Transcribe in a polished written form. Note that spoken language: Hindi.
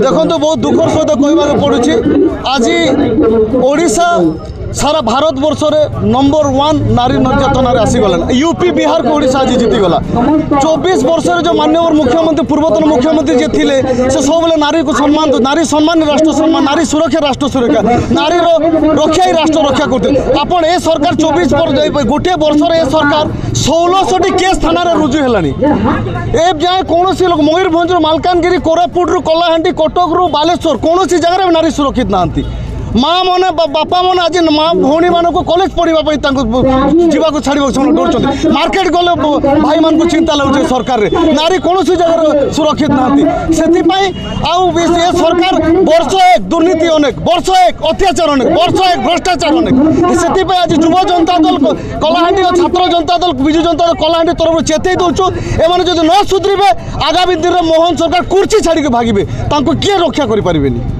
देखो बहुत दुखर सहित कहवाक पड़ुछि आज ओडिशा सारा भारत वर्ष में नंबर 1 नारी निर्यातन आसीगला यूपी बिहार को ओडिशा आज जीतीगला 24 वर्ष जो माननीय मुख्यमंत्री पूर्वतन मुख्यमंत्री जी थे से सब नारी को सम्मान नारी सम्मान राष्ट्र सम्मान नारी सुरक्षा राष्ट्र सुरक्षा नारी रक्षा ही राष्ट्र रक्षा करते आपण ए सरकार 24 गोटे वर्ष ए सरकार 1600 केस थाना रुजु है जाए कौन लोक मयूरभंज मालकानगिरी कोरापुट कलाहांडी कटक बालेश्वर कौन जगह नारी सुरक्षित नहांती माँ मैंने बापा मैंने आज माँ भौणी मान को कॉलेज पढ़ाई जावाक छाड़ा डर मार्केट गले भाई मान को चिंता लगे सरकार रे नारी कौन जगह सुरक्षित नहांती से सरकार वर्ष एक दुर्नीति अनेक वर्ष एक अत्याचार अनेक वर्ष एक भ्रष्टाचार अनेक से आज युव जनता दल कलाहांडी छात्र जनता दल विजु जनता दल कलाहांडी तरफ चेतई दौचु एम न सुधरीबे आगामी दिन में मोहन सरकार कुर्सी छाड़ी भागे किए रक्षा करें।